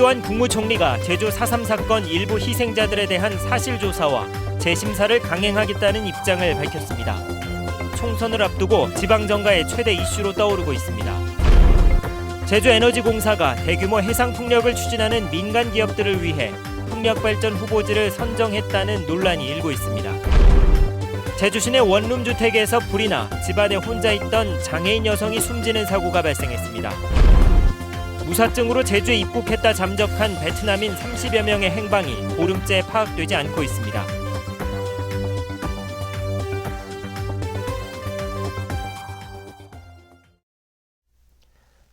황교안 국무총리가 제주 4.3 사건 일부 희생자들에 대한 사실조사와 재심사를 강행하겠다는 입장을 밝혔습니다. 총선을 앞두고 지방정가의 최대 이슈로 떠오르고 있습니다. 제주에너지공사가 대규모 해상풍력을 추진하는 민간 기업들을 위해 풍력발전 후보지를 선정했다는 논란이 일고 있습니다. 제주시내 원룸 주택에서 불이 나 집안에 혼자 있던 장애인 여성이 숨지는 사고가 발생했습니다. 무사증으로 제주에 입국했다 잠적한 베트남인 30여 명의 행방이 보름째 파악되지 않고 있습니다.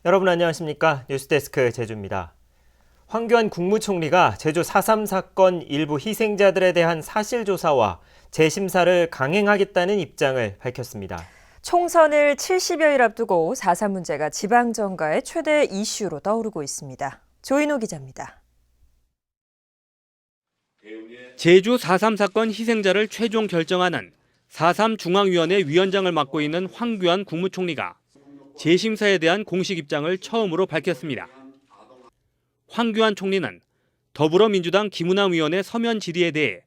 여러분 안녕하십니까? 뉴스데스크 제주입니다. 황교안 국무총리가 제주 4.3 사건 일부 희생자들에 대한 사실조사와 재심사를 강행하겠다는 입장을 밝혔습니다. 총선을 70여일 앞두고 4.3 문제가 지방정가의 최대 이슈로 떠오르고 있습니다. 조인호 기자입니다. 제주 4.3 사건 희생자를 최종 결정하는 4.3 중앙위원회 위원장을 맡고 있는 황교안 국무총리가 재심사에 대한 공식 입장을 처음으로 밝혔습니다. 황교안 총리는 더불어민주당 김우남 의원의 서면 질의에 대해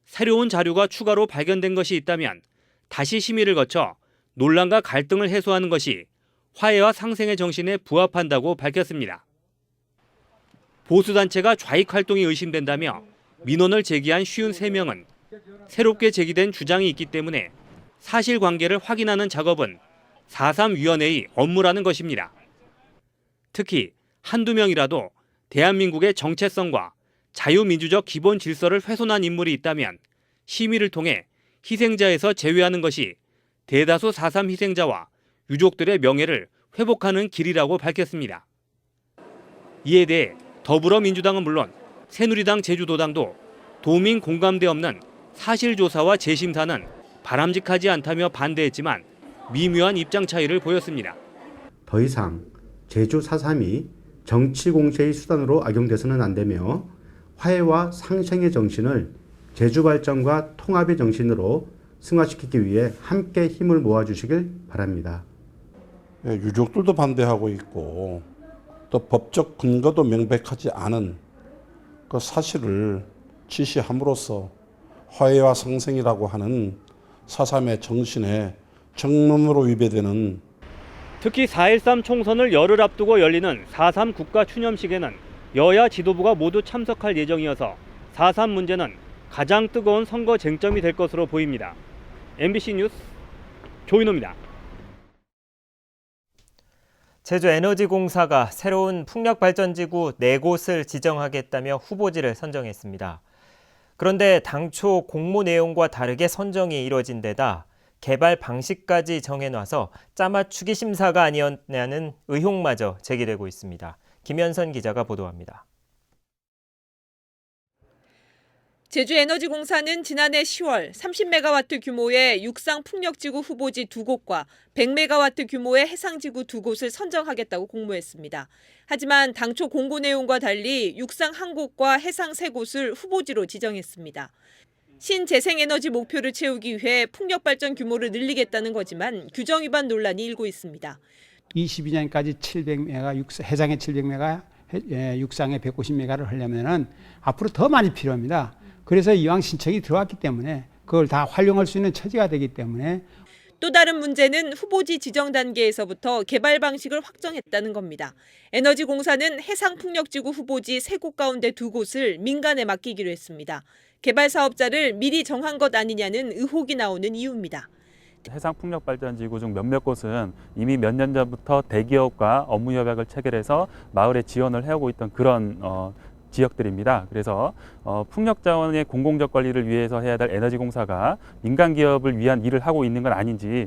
새로운 자료가 추가로 발견된 것이 있다면 다시 심의를 거쳐 논란과 갈등을 해소하는 것이 화해와 상생의 정신에 부합한다고 밝혔습니다. 보수단체가 좌익 활동이 의심된다며 민원을 제기한 53명은 새롭게 제기된 주장이 있기 때문에 사실관계를 확인하는 작업은 4.3 위원회의 업무라는 것입니다. 특히 한두 명이라도 대한민국의 정체성과 자유민주적 기본 질서를 훼손한 인물이 있다면 심의를 통해 희생자에서 제외하는 것이 대다수 4.3 희생자와 유족들의 명예를 회복하는 길이라고 밝혔습니다. 이에 대해 더불어민주당은 물론 새누리당 제주도당도 도민 공감대 없는 사실조사와 재심사는 바람직하지 않다며 반대했지만 미묘한 입장 차이를 보였습니다. 더 이상 제주 4.3이 정치 공세의 수단으로 악용돼서는 안 되며 화해와 상생의 정신을 제주 발전과 통합의 정신으로 승화시키기 위해 함께 힘을 모아주시길 바랍니다. 유족들도 반대하고 있고 또 법적 근거도 명백하지 않은 그 사실을 지시함으로써 화해와 상생이라고 하는 4.3의 정신에 정면으로 위배되는 특히 4.13 총선을 열흘 앞두고 열리는 4.3 국가 추념식에는 여야 지도부가 모두 참석할 예정이어서 4.3 문제는 가장 뜨거운 선거 쟁점이 될 것으로 보입니다. MBC 뉴스 조인호입니다. 제주에너지공사가 새로운 풍력발전지구 4곳을 지정하겠다며 후보지를 선정했습니다. 그런데 당초 공모 내용과 다르게 선정이 이뤄진 데다 개발 방식까지 정해놔서 짜맞추기 심사가 아니었냐는 의혹마저 제기되고 있습니다. 김현선 기자가 보도합니다. 제주에너지공사는 지난해 10월 30메가와트 규모의 육상 풍력지구 후보지 2곳과 100메가와트 규모의 해상지구 2곳을 선정하겠다고 공모했습니다. 하지만 당초 공고 내용과 달리 육상 1곳과 해상 3곳을 후보지로 지정했습니다. 신재생에너지 목표를 채우기 위해 풍력발전 규모를 늘리겠다는 거지만 규정 위반 논란이 일고 있습니다. 22년까지 700메가, 해상에 700메가, 육상에 150메가를 하려면 앞으로 더 많이 필요합니다. 그래서 이왕 신청이 들어왔기 때문에 그걸 다 활용할 수 있는 처지가 되기 때문에 또 다른 문제는 후보지 지정 단계에서부터 개발 방식을 확정했다는 겁니다. 에너지공사는 해상풍력지구 후보지 3곳 가운데 2곳을 민간에 맡기기로 했습니다. 개발 사업자를 미리 정한 것 아니냐는 의혹이 나오는 이유입니다. 해상풍력발전지구 중 몇몇 곳은 이미 몇 년 전부터 대기업과 업무 협약을 체결해서 마을에 지원을 해오고 있던 그런 지역들입니다. 그래서 풍력자원의 공공적 관리를 위해서 해야 될 에너지공사가 민간 기업을 위한 일을 하고 있는 건 아닌지.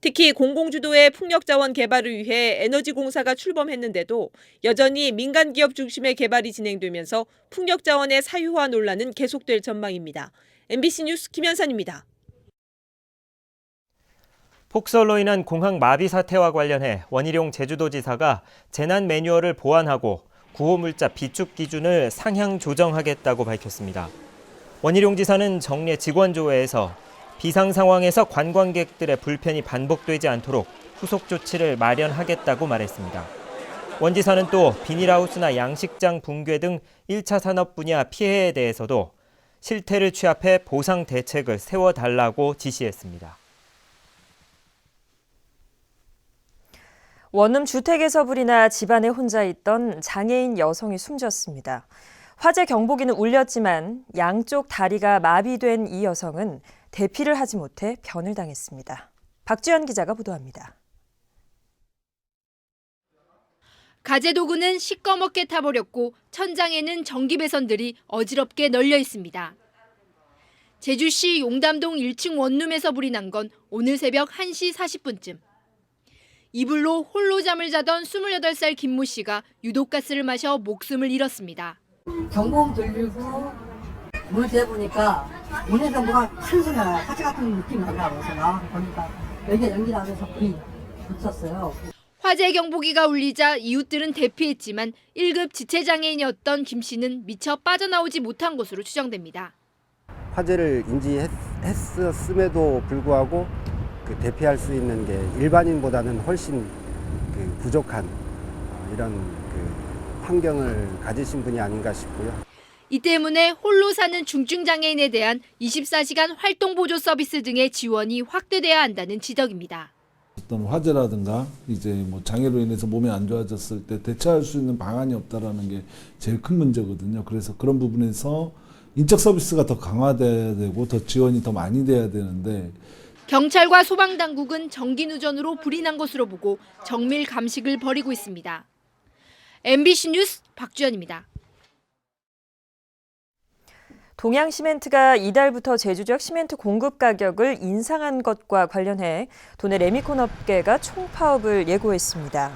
특히 공공주도의 풍력자원 개발을 위해 에너지공사가 출범했는데도 여전히 민간 기업 중심의 개발이 진행되면서 풍력자원의 사유화 논란은 계속될 전망입니다. MBC 뉴스 김현선입니다. 폭설로 인한 공항 마비 사태와 관련해 원희룡 제주도지사가 재난 매뉴얼을 보완하고 구호물자 비축 기준을 상향 조정하겠다고 밝혔습니다. 원희룡 지사는 정례 직원조회에서 비상 상황에서 관광객들의 불편이 반복되지 않도록 후속 조치를 마련하겠다고 말했습니다. 원지사는 또 비닐하우스나 양식장 붕괴 등 1차 산업 분야 피해에 대해서도 실태를 취합해 보상 대책을 세워달라고 지시했습니다. 원룸 주택에서 불이 나 집안에 혼자 있던 장애인 여성이 숨졌습니다. 화재 경보기는 울렸지만 양쪽 다리가 마비된 이 여성은 대피를 하지 못해 변을 당했습니다. 박주연 기자가 보도합니다. 가재 도구는 시꺼멓게 타버렸고 천장에는 전기 배선들이 어지럽게 널려 있습니다. 제주시 용담동 1층 원룸에서 불이 난 건 오늘 새벽 1시 40분쯤. 이불로 홀로 잠을 자던 28살 김모 씨가 유독가스를 마셔 목숨을 잃었습니다. 경보음 들리고 문을 대보니까 문에서 뭐가 큰 소리가 나요. 화재 같은 느낌이 나더라고요. 그래서 나와서 보니까 여기가 연기나면서 불이 붙었어요. 화재 경보기가 울리자 이웃들은 대피했지만 1급 지체장애인이었던 김 씨는 미처 빠져나오지 못한 것으로 추정됩니다. 화재를 인지했음에도 불구하고 대피할 수 있는 게 일반인보다는 훨씬 부족한 이런 환경을 가지신 분이 아닌가 싶고요. 이 때문에 홀로 사는 중증장애인에 대한 24시간 활동보조 서비스 등의 지원이 확대돼야 한다는 지적입니다. 어떤 화재라든가 이제 뭐 장애로 인해서 몸이 안 좋아졌을 때 대처할 수 있는 방안이 없다라는 게 제일 큰 문제거든요. 그래서 그런 부분에서 인적 서비스가 더 강화돼야 되고 더 지원이 더 많이 돼야 되는데 경찰과 소방당국은 전기 누전으로 불이 난 것으로 보고 정밀 감식을 벌이고 있습니다. MBC 뉴스 박주연입니다. 동양시멘트가 이달부터 제주 지역 시멘트 공급 가격을 인상한 것과 관련해 도내 레미콘 업계가 총파업을 예고했습니다.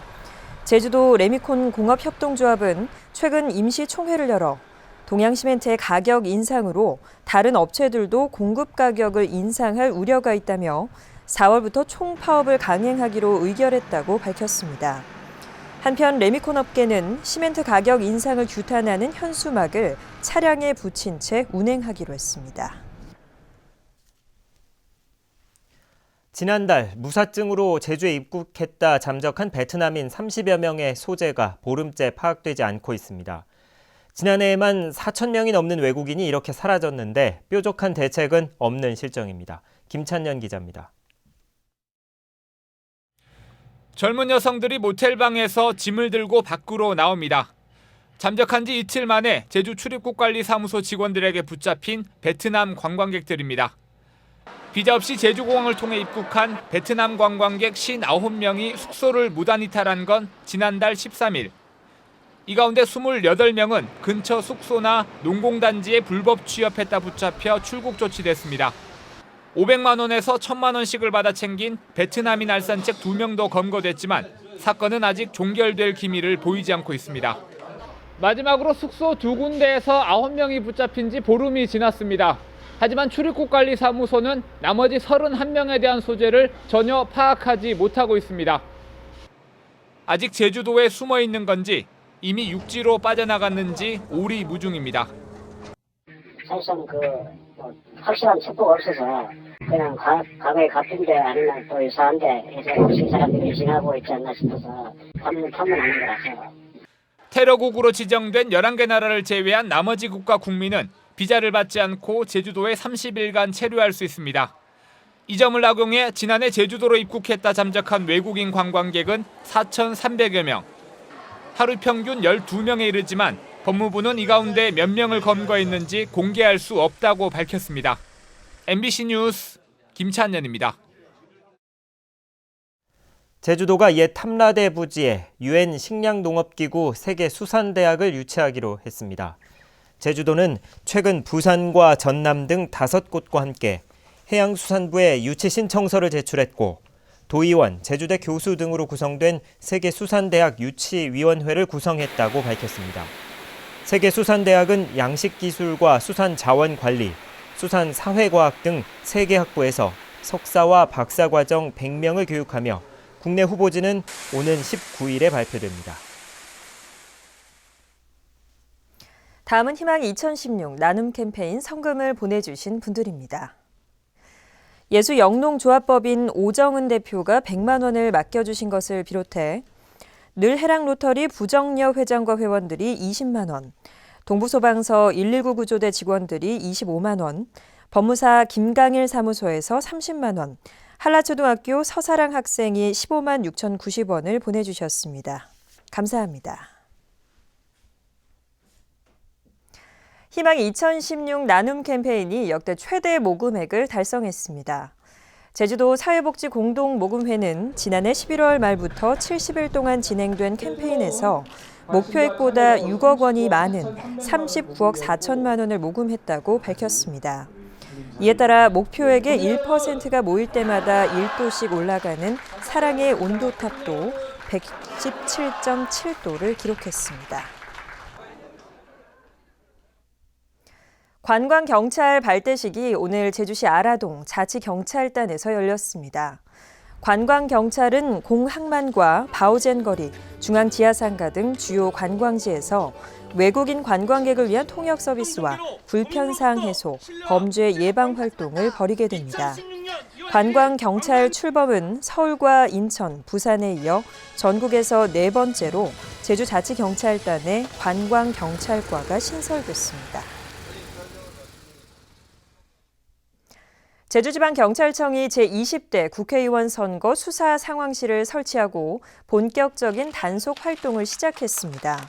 제주도 레미콘 공업협동조합은 최근 임시총회를 열어 동양시멘트의 가격 인상으로 다른 업체들도 공급 가격을 인상할 우려가 있다며 4월부터 총파업을 강행하기로 의결했다고 밝혔습니다. 한편 레미콘 업계는 시멘트 가격 인상을 규탄하는 현수막을 차량에 붙인 채 운행하기로 했습니다. 지난달 무사증으로 제주에 입국했다 잠적한 베트남인 30여 명의 소재가 보름째 파악되지 않고 있습니다. 지난해에만 4,000명이 넘는 외국인이 이렇게 사라졌는데 뾰족한 대책은 없는 실정입니다. 김찬년 기자입니다. 젊은 여성들이 모텔방에서 짐을 들고 밖으로 나옵니다. 잠적한 지 이틀 만에 제주 출입국관리사무소 직원들에게 붙잡힌 베트남 관광객들입니다. 비자 없이 제주공항을 통해 입국한 베트남 관광객 59명이 숙소를 무단 이탈한 건 지난달 13일. 이 가운데 28명은 근처 숙소나 농공단지에 불법 취업했다 붙잡혀 출국 조치됐습니다. 500만 원에서 1,000만 원씩을 받아 챙긴 베트남인 알선책 2명도 검거됐지만 사건은 아직 종결될 기미를 보이지 않고 있습니다. 마지막으로 숙소 2군데에서 9명이 붙잡힌 지 보름이 지났습니다. 하지만 출입국관리사무소는 나머지 31명에 대한 소재를 전혀 파악하지 못하고 있습니다. 아직 제주도에 숨어 있는 건지 이미 육지로 빠져나갔는지 오리무중입니다. 사실상 확실한 첩보가 없어서 그냥 과거에 갔던데 아니면 또 이사한데 이제 오신 사람들이 지나고 있지 않나 싶어서 탐문하는 거라서. 테러국으로 지정된 11개 나라를 제외한 나머지 국가 국민은 비자를 받지 않고 제주도에 30일간 체류할 수 있습니다. 이 점을 악용해 지난해 제주도로 입국했다 잠적한 외국인 관광객은 4,300여 명. 하루 평균 12명에 이르지만 법무부는 이 가운데 몇 명을 검거했는지 공개할 수 없다고 밝혔습니다. MBC 뉴스 김찬년입니다. 제주도가 옛 탐라대 부지에 UN 식량농업기구 세계수산대학을 유치하기로 했습니다. 제주도는 최근 부산과 전남 등 5곳과 함께 해양수산부에 유치 신청서를 제출했고 도의원, 제주대 교수 등으로 구성된 세계수산대학 유치위원회를 구성했다고 밝혔습니다. 세계수산대학은 양식기술과 수산자원관리, 수산사회과학 등 3개 학부에서 석사와 박사과정 100명을 교육하며 국내 후보지는 오는 19일에 발표됩니다. 다음은 희망 2016 나눔 캠페인 성금을 보내주신 분들입니다. 예수영농조합법인 오정은 대표가 100만 원을 맡겨주신 것을 비롯해 늘해랑 로터리 부정녀 회장과 회원들이 20만 원, 동부소방서 119 구조대 직원들이 25만 원, 법무사 김강일 사무소에서 30만 원, 한라초등학교 서사랑 학생이 15만 6,090원을 보내주셨습니다. 감사합니다. 희망 2016 나눔 캠페인이 역대 최대 모금액을 달성했습니다. 제주도 사회복지공동모금회는 지난해 11월 말부터 70일 동안 진행된 캠페인에서 목표액보다 6억 원이 많은 39억 4천만 원을 모금했다고 밝혔습니다. 이에 따라 목표액의 1%가 모일 때마다 1도씩 올라가는 사랑의 온도탑도 117.7도를 기록했습니다. 관광경찰 발대식이 오늘 제주시 아라동 자치경찰단에서 열렸습니다. 관광경찰은 공항만과 바오젠거리, 중앙지하상가 등 주요 관광지에서 외국인 관광객을 위한 통역 서비스와 불편사항 해소, 범죄 예방 활동을 벌이게 됩니다. 관광경찰 출범은 서울과 인천, 부산에 이어 전국에서 4번째로 제주자치경찰단에 관광경찰과가 신설됐습니다. 제주지방경찰청이 제20대 국회의원 선거 수사 상황실을 설치하고 본격적인 단속 활동을 시작했습니다.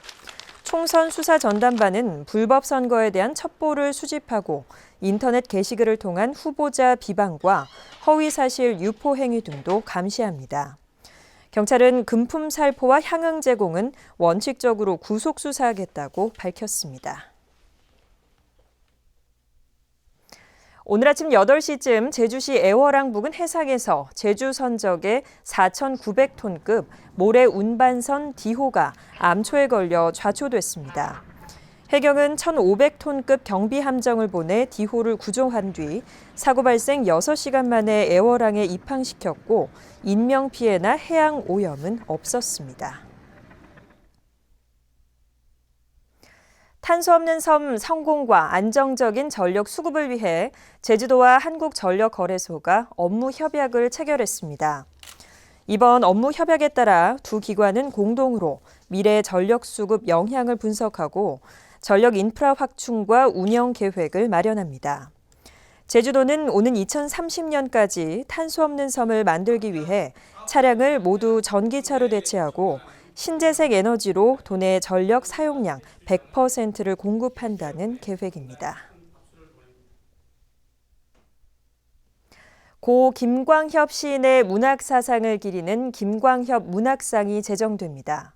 총선 수사 전담반은 불법 선거에 대한 첩보를 수집하고 인터넷 게시글을 통한 후보자 비방과 허위사실 유포 행위 등도 감시합니다. 경찰은 금품 살포와 향응 제공은 원칙적으로 구속 수사하겠다고 밝혔습니다. 오늘 아침 8시쯤 제주시 애월항 부근 해상에서 제주 선적의 4,900톤급 모래 운반선 D호가 암초에 걸려 좌초됐습니다. 해경은 1,500톤급 경비 함정을 보내 D호를 구조한 뒤 사고 발생 6시간 만에 애월항에 입항시켰고 인명피해나 해양 오염은 없었습니다. 탄소 없는 섬 성공과 안정적인 전력 수급을 위해 제주도와 한국전력거래소가 업무 협약을 체결했습니다. 이번 업무 협약에 따라 두 기관은 공동으로 미래 전력 수급 영향을 분석하고 전력 인프라 확충과 운영 계획을 마련합니다. 제주도는 오는 2030년까지 탄소 없는 섬을 만들기 위해 차량을 모두 전기차로 대체하고 신재생 에너지로 도내 전력 사용량 100%를 공급한다는 계획입니다. 고 김광협 시인의 문학 사상을 기리는 김광협 문학상이 제정됩니다.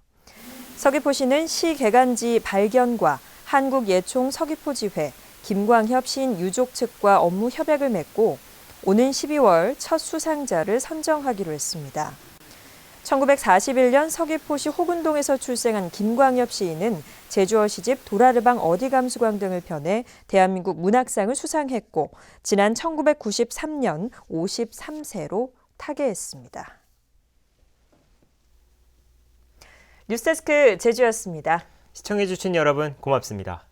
서귀포시는 시 개간지 발견과 한국예총 서귀포지회, 김광협 시인 유족 측과 업무 협약을 맺고 오는 12월 첫 수상자를 선정하기로 했습니다. 1941년 서귀포시 호근동에서 출생한 김광협 시인은 제주어 시집 도라르방 어디감수광 등을 펴내 대한민국 문학상을 수상했고 지난 1993년 53세로 타계했습니다. 뉴스데스크 제주였습니다. 시청해주신 여러분 고맙습니다.